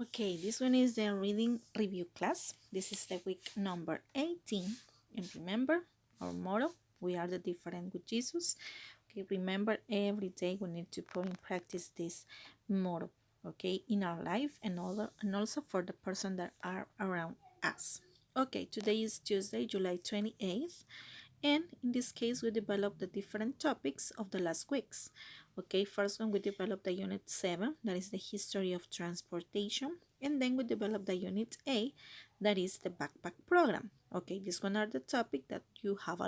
Okay, this one is the reading review class. This is the week number 18. And remember our motto, we are the different with Jesus. Okay, remember every day we need to put in practice this motto, okay, in our life and also for the person that are around us. Okay, today is Tuesday, July 28th. And in this case, we developed the different topics of the last weeks. Okay, first one we developed the unit 7, that is the history of transportation. And then we developed the unit 8, that is the backpack program. Okay, these one are the topic that you have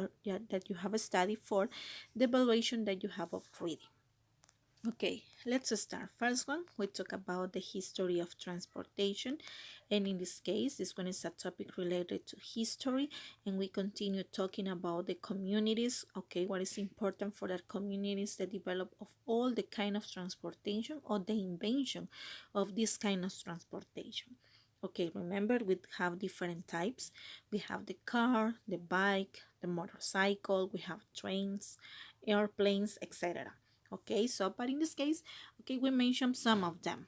a study for the evaluation that you have of reading. Okay, let's start. First one, we talk about the history of transportation. And in this case, this one is a topic related to history. And we continue talking about the communities. Okay, what is important for that communities, the develop of all the kind of transportation or the invention of this kind of transportation. Okay, remember we have different types. We have the car, the bike, the motorcycle, we have trains, airplanes, etc. Okay, so but in this case, okay, we mentioned some of them.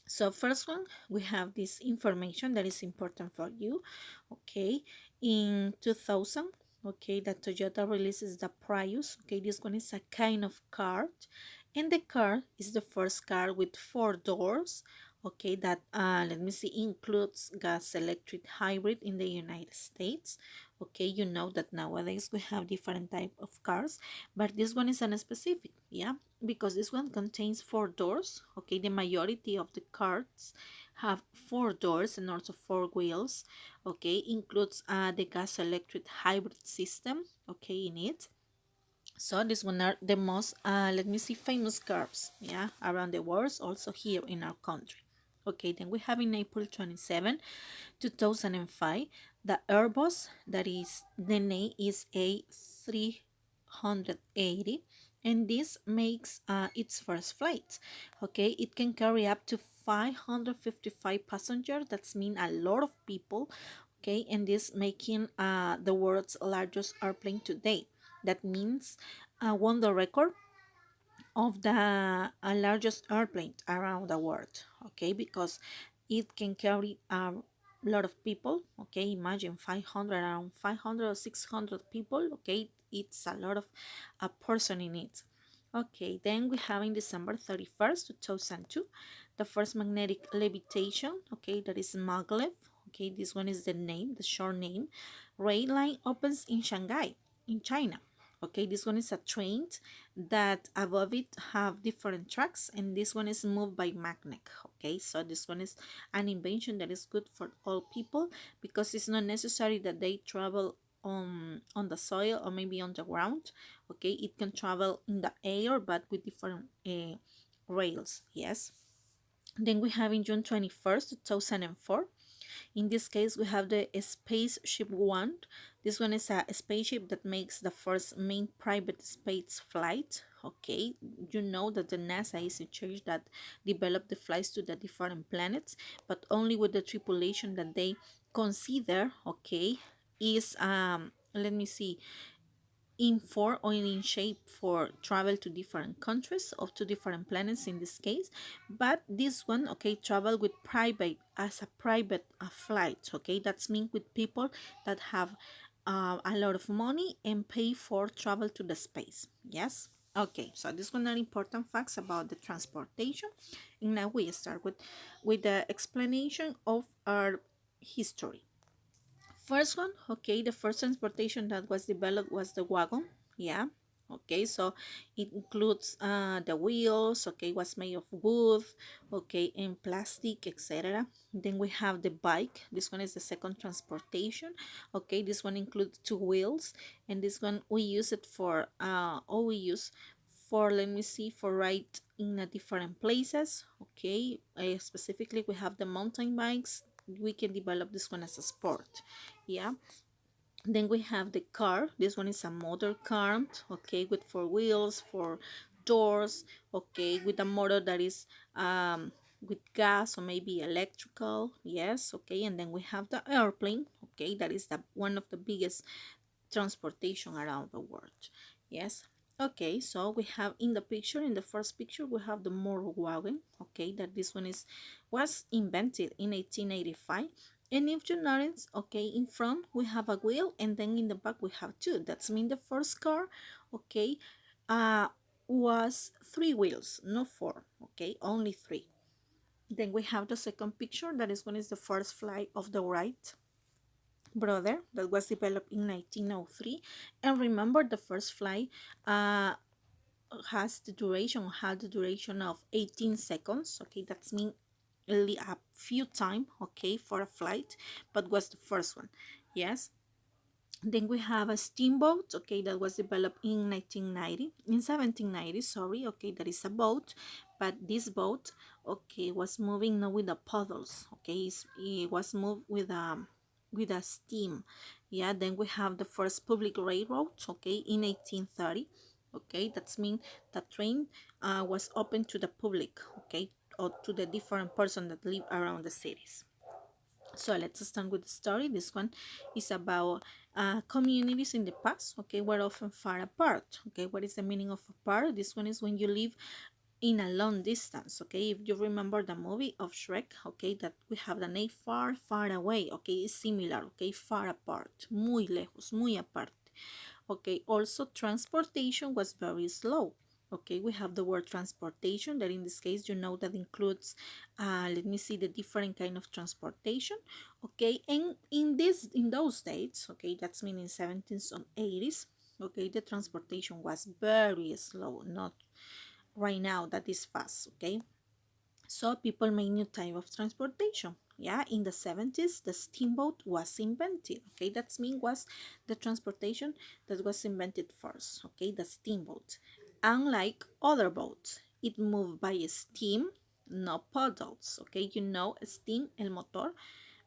So first one, we have this information that is important for you. Okay, in 2000, okay, that Toyota releases the Prius. Okay, this one is a kind of car, and the car is the first car with 4 doors. Okay, that let me see, includes gas electric hybrid in the United States. Okay, you know that nowadays we have different type of cars, but this one is unspecific, yeah, because this one contains 4 doors. Okay, the majority of the cars have 4 doors and also 4 wheels. Okay, includes the gas electric hybrid system, okay, in it. So this one are the most let me see, famous cars, yeah, around the world, also here in our country. Okay, then we have in April 27, 2005, the Airbus, that is the name is A380, and this makes its first flight. Okay, it can carry up to 555 passengers. That's mean a lot of people. Okay, and this making the world's largest airplane today. That means won the record of the largest airplane around the world. Okay, because it can carry a lot of people. Okay, imagine 500, around 500 or 600 people. Okay, it's a lot of a person in it. Okay, then we have in December 31st, 2002, the first magnetic levitation. Okay, that is maglev. Okay, this one is the name, the short name. Rail line opens in Shanghai, in China. Okay, this one is a train that above it have different tracks, and this one is moved by magnet. Okay, so this one is an invention that is good for all people because it's not necessary that they travel on the soil or maybe on the ground. Okay, it can travel in the air but with different rails. Yes, then we have in June 21st, 2004. In this case, we have the Spaceship One. This one is a spaceship that makes the first main private space flight. Okay, you know that the NASA is in charge that develop the flights to the different planets, but only with the tripulation that they consider, okay, is let me see, in form or in shape for travel to different countries or to different planets in this case. But this one, okay, travel with private, as a private flight. Okay, that's mean with people that have a lot of money and pay for travel to the space. Yes, okay, so this one are important facts about the transportation. And now we start with the explanation of our history. First one, okay, the first transportation that was developed was the wagon. Yeah, okay, so it includes the wheels. Okay, was made of wood, okay, and plastic, etc. Then we have the bike. This one is the second transportation. Okay, this one includes 2 wheels, and this one we use it for or we use for, let me see, for ride in different places. Okay, specifically we have the mountain bikes. We can develop this one as a sport. Yeah, then we have the car. This one is a motor car, okay, with 4 wheels, 4 doors, okay, with a motor that is with gas or maybe electrical. Yes, okay, and then we have the airplane. Okay, that is the one of the biggest transportation around the world. Yes, Okay, so we have in the picture, in the first picture, we have the motor wagon. Okay, that this one is was invented in 1885. And if you notice, okay, in front we have a wheel, and then in the back we have two. That's mean the first car, okay, uh, was three wheels, not four. Okay, only three. Then we have the second picture. That is one is the first flight of the Wright brother that was developed in 1903. And remember, the first flight uh, had the duration of 18 seconds. Okay, that's mean only a few time, okay, for a flight, but was the first one. Yes. Then we have a steamboat, okay, that was developed in 1990, in 1790, sorry, okay, that is a boat, but this boat, okay, was moving not with the paddles, okay, it was moved with a steam. Yeah, then we have the first public railroad, okay, in 1830, okay, that's mean the train was open to the public, okay, or to the different person that live around the cities. So let's start with the story. This one is about communities in the past, okay, were often far apart. Okay, what is the meaning of apart? This one is when you live in a long distance. Okay, if you remember the movie of Shrek, okay, that we have the name far, far away. Okay, it's similar. Okay, far apart, muy lejos, muy aparte. Okay, also transportation was very slow. Okay, we have the word transportation that in this case you know that includes let me see the different kind of transportation. Okay, and in those days, okay, that's meaning 70s and 80s, okay, the transportation was very slow, not right now that is fast. Okay, so people made new type of transportation. Yeah, in the 70s the steamboat was invented. Okay, that's mean was the transportation that was invented first. Okay, the steamboat. Unlike other boats, it moved by steam, not paddles. Okay, you know, steam, el motor,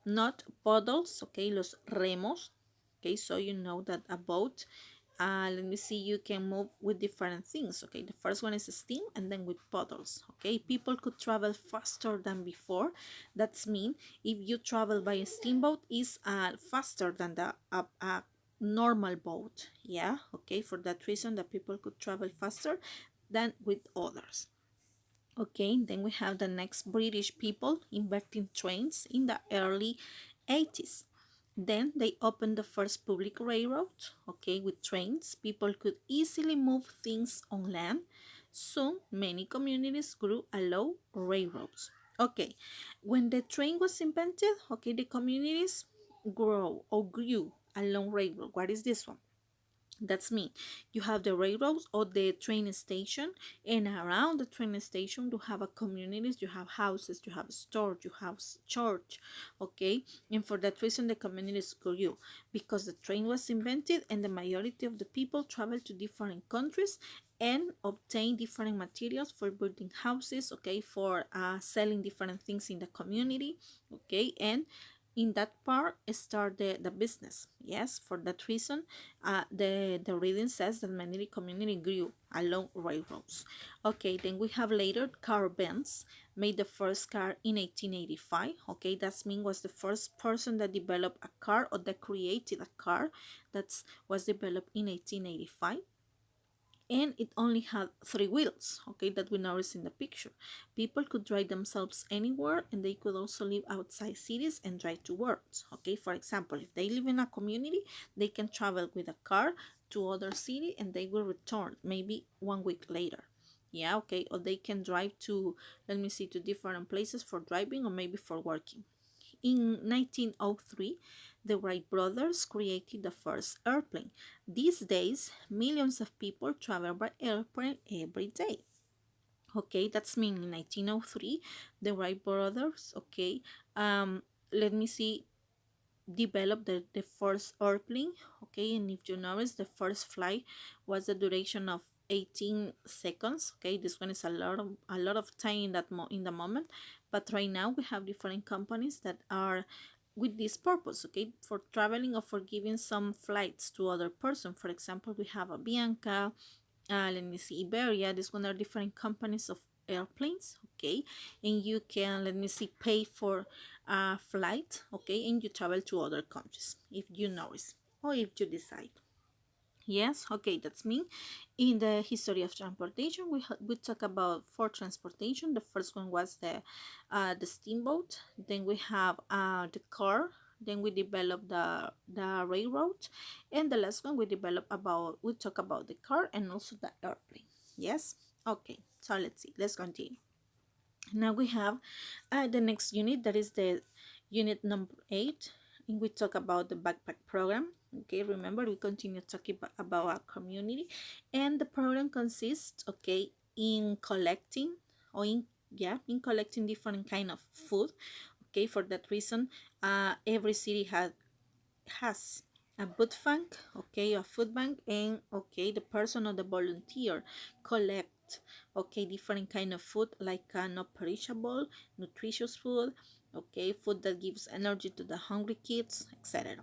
not paddles. Okay, los remos. Okay, so you know that a boat, let me see, you can move with different things. Okay, the first one is steam, and then with paddles. Okay, people could travel faster than before. That's mean if you travel by a steamboat is faster than the normal boat. Yeah, okay, for that reason the people could travel faster than with others. Okay, then we have the next British people inventing trains in the early 80s. Then they opened the first public railroad, okay, with trains. People could easily move things on land. Soon, many communities grew along railroads. Okay, when the train was invented, okay, the communities grew along railroad. What is this one? That's me. You have the railroads or the train station, and around the train station you have a communities, you have houses, you have stores, you have church. Okay, and for that reason the communities grew because the train was invented, and the majority of the people traveled to different countries and obtain different materials for building houses, okay, for selling different things in the community. Okay, and in that part start the business. Yes, for that reason the reading says that many community grew along railroads. Okay, then we have later Carl Benz made the first car in 1885. Okay, that mean was the first person that developed a car or that created a car that was developed in 1885, and it only had three wheels, okay, that we notice in the picture. People could drive themselves anywhere, and they could also live outside cities and drive to work. Okay, for example, if they live in a community, they can travel with a car to other city and they will return maybe 1 week later. Yeah, okay, or they can drive to, let me see, to different places for driving or maybe for working. In 1903, the Wright brothers created the first airplane. These days, millions of people travel by airplane every day. Okay, that's mean in 1903, the Wright brothers, okay, let me see, developed the first airplane. Okay, and if you notice, the first flight was the duration of 18 seconds. Okay, this one is a lot of time in in the moment, but right now we have different companies that are with this purpose, okay, for traveling or for giving some flights to other person. For example, we have a Bianca, let me see, Iberia. These one are different companies of airplanes. Okay, and you can, let me see, pay for a flight. Okay, and you travel to other countries if you know it or if you decide. Yes, okay, that's me. In the history of transportation, we talk about for transportation. The first one was the steamboat. Then we have the car. Then we develop the railroad, and the last one we talk about the car and also the airplane. Yes, okay. So let's see. Let's continue. Now we have the next unit, that is the unit number 8, and we talk about the backpack program. Okay, remember we continue talking about our community, and the program consists, okay, in collecting or in yeah in collecting different kind of food. Okay, for that reason, every city has a food bank, and okay, the person or the volunteer collect, okay, different kind of food like not perishable, nutritious food, okay, food that gives energy to the hungry kids, etc.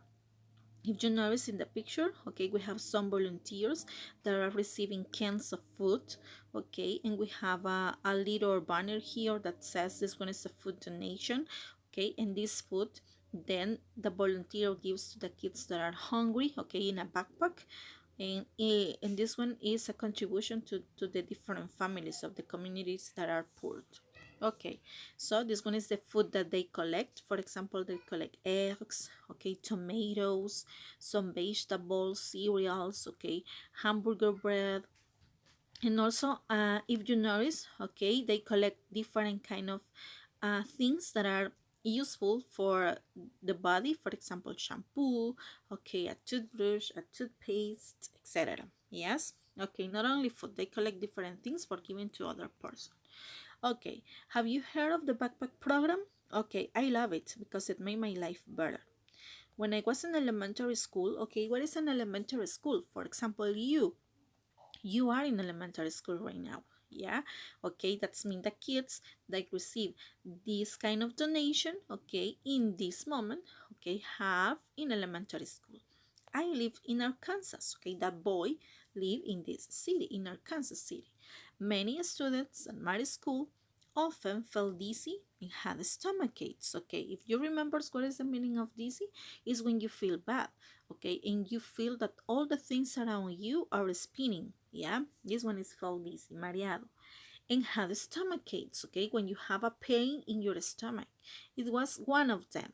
If you notice in the picture, okay, we have some volunteers that are receiving cans of food, okay, and we have a little banner here that says this one is a food donation, okay, and this food then the volunteer gives to the kids that are hungry, okay, in a backpack. And this one is a contribution to the different families of the communities that are poor. Okay, so this one is the food that they collect. For example, they collect eggs, okay, tomatoes, some vegetables, cereals, okay, hamburger bread, and also if you notice, okay, they collect different kind of things that are useful for the body. For example, shampoo, okay, a toothbrush, a toothpaste, etc. Yes, okay, not only food, they collect different things for giving to other person. Okay, have you heard of the backpack program? Okay, I love it because it made my life better. When I was in elementary school, okay, what is an elementary school? For example, you are in elementary school right now. Yeah, okay, that's mean the kids that receive this kind of donation, okay, in this moment, okay, have in elementary school. I live in Arkansas, okay, that boy live in this city, in Arkansas City. Many students at my school often felt dizzy and had stomach aches, okay. If you remember what is the meaning of dizzy, is when you feel bad, okay, and you feel that all the things around you are spinning. Yeah, this one is called dizzy, mareado. And had stomach aches, okay, when you have a pain in your stomach. It was one of them.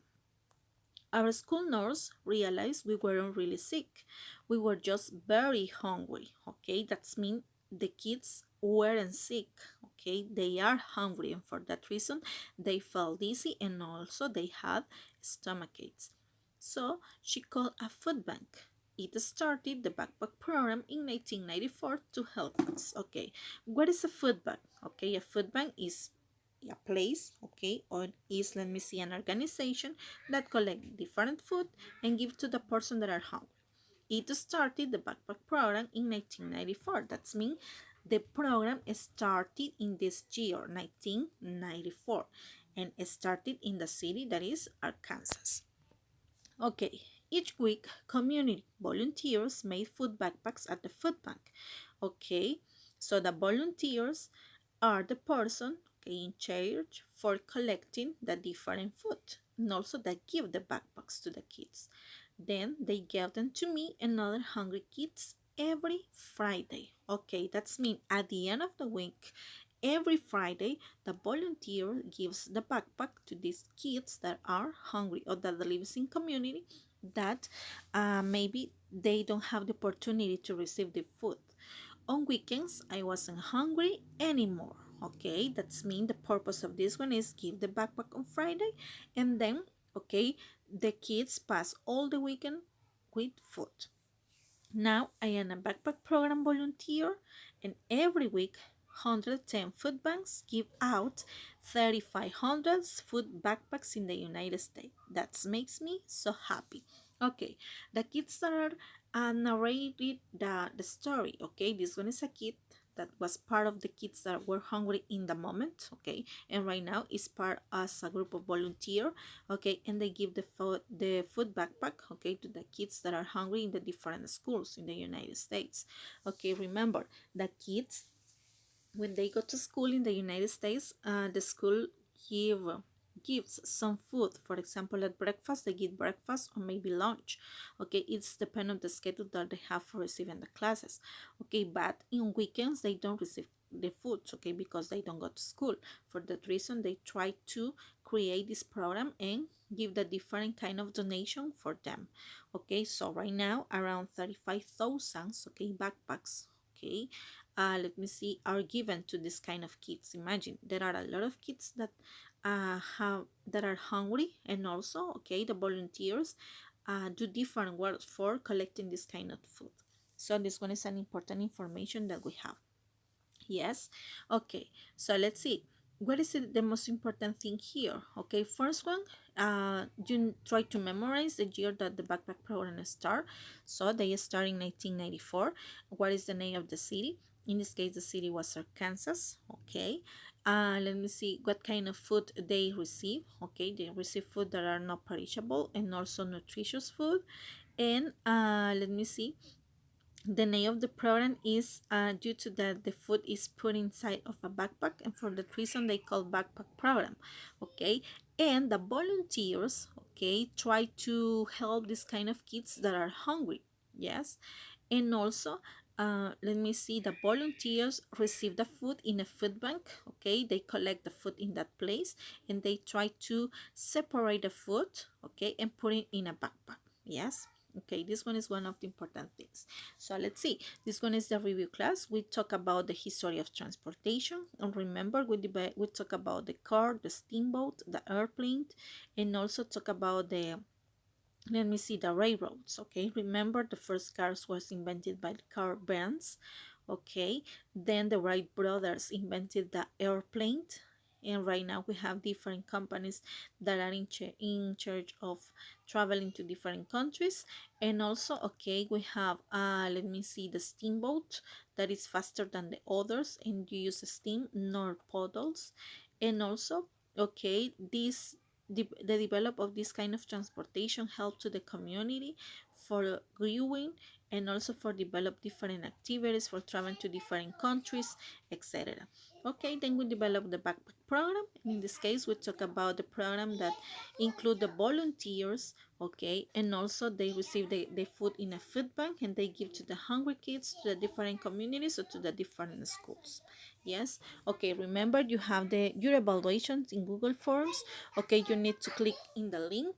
Our school nurse realized we weren't really sick. We were just very hungry. Okay, that's mean the kids weren't sick. Okay, they are hungry, and for that reason, they felt dizzy and also they had stomach aches. So she called a food bank. It started the backpack program in 1994 to help us. Okay, what is a food bank? Okay, a food bank is a place, okay, or is, let me see, an organization that collect different food and give to the person that are hungry. It started the backpack program in 1994. That's mean the program started in this year, 1994, and it started in the city that is Arkansas. Okay, each week community volunteers made food backpacks at the food bank. Okay, so the volunteers are the person, okay, in charge for collecting the different food and also they give the backpacks to the kids. Then they give them to me and other hungry kids every Friday. Okay, that's mean at the end of the week, every Friday, the volunteer gives the backpack to these kids that are hungry or that lives in community that maybe they don't have the opportunity to receive the food. On weekends, I wasn't hungry anymore. Okay, that's mean the purpose of this one is give the backpack on Friday, and then okay, the kids pass all the weekend with food. Now I am a backpack program volunteer, and every week 110 food banks give out 3,500 food backpacks in the United States. That makes me so happy. Okay, the kids that are narrated the story. Okay, this one is a kid that was part of the kids that were hungry in the moment. Okay, and right now is part as a group of volunteer. Okay, and they give the food backpack, okay, to the kids that are hungry in the different schools in the United States. Okay, remember the kids when they go to school in the United States, the school give gives some food, for example, at breakfast, they give breakfast or maybe lunch. Okay, it's depend on the schedule that they have for receiving the classes. Okay, but in weekends, they don't receive the food, okay, because they don't go to school. For that reason, they try to create this program and give the different kind of donation for them. Okay, so right now around 35,000, okay, backpacks, okay, let me see, are given to this kind of kids. Imagine there are a lot of kids that have that are hungry, and also, okay, the volunteers do different work for collecting this kind of food. So this one is an important information that we have. Yes. Okay, so let's see, what is the most important thing here. Okay, first one, you try to memorize the year that the backpack program start. So they start in 1994. What is the name of the city? In this case, the city was Arkansas. Okay, let me see what kind of food they receive. Okay, they receive food that are not perishable and also nutritious food. And let me see, the name of the program is due to that the food is put inside of a backpack, and for that reason they call backpack program. Okay, and the volunteers, okay, try to help this kind of kids that are hungry. Yes, and also let me see, the volunteers receive the food in a food bank. Okay, they collect the food in that place and they try to separate the food, okay, and put it in a backpack. Yes. Okay, this one is one of the important things. So let's see, this one is the review class. We talk about the history of transportation, and remember we talk about the car, the steamboat, the airplane, and also talk about the, let me see, the railroads. Okay, remember the first cars was invented by the car Benz. Okay, then the Wright brothers invented the airplane, and right now we have different companies that are in charge of traveling to different countries. And also, okay, we have let me see, the steamboat that is faster than the others and you use steam, nor puddles. And also, okay, this the develop of this kind of transportation help to the community for growing and also for develop different activities for traveling to different countries, etc. Okay, then we develop the backpack program. In this case, we talk about the program that include the volunteers, okay, and also they receive the food in a food bank and they give to the hungry kids, to the different communities or to the different schools. Yes. Okay, remember you have your evaluations in Google Forms. Okay, you need to click in the link,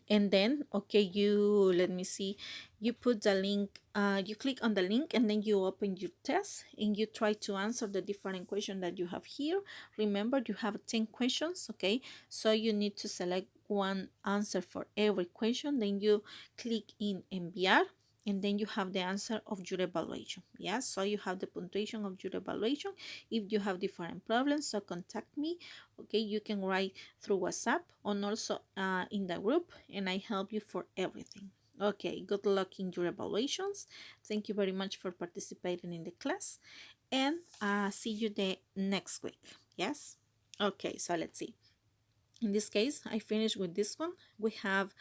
and then, okay, you, let me see, you put the link, you click on the link and then you open your test and you try to answer the different question that you have here. Remember, you have 10 questions. Okay, so you need to select one answer for every question, then you click in enviar, and then you have the answer of your evaluation. Yeah, so you have the punctuation of your evaluation. If you have different problems, so contact me. Okay, you can write through WhatsApp and also in the group, and I help you for everything. Okay, good luck in your evaluations. Thank you very much for participating in the class, and see you the next week. Yes. Okay, so let's see. In this case, I finished with this one. We have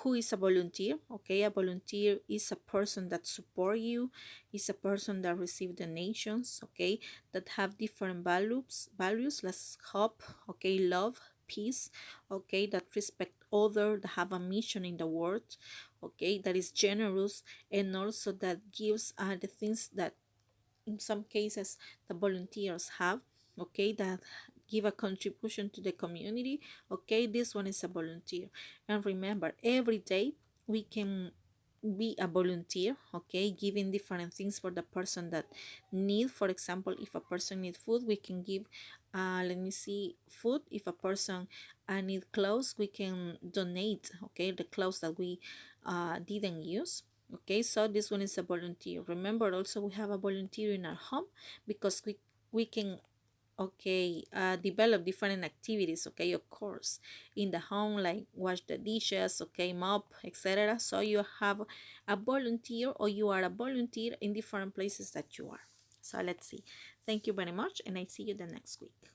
who is a volunteer. Okay, a volunteer is a person that support you, is a person that receive donations, okay, that have different values, let's hope, okay, love, peace, okay, that respect other, that have a mission in the world, okay, that is generous, and also that gives the things that in some cases the volunteers have, okay, that give a contribution to the community. Okay, this one is a volunteer. And remember, every day we can be a volunteer, okay, giving different things for the person that need. For example, if a person need food, we can give let me see, food. If a person need clothes, we can donate, okay, the clothes that we didn't use. Okay, so this one is a volunteer. Remember, also we have a volunteer in our home because we can, okay, develop different activities, okay, of course, in the home, like wash the dishes, okay, mop, etc. So you have a volunteer, or you are a volunteer in different places that you are. So let's see. Thank you very much, and I see you the next week.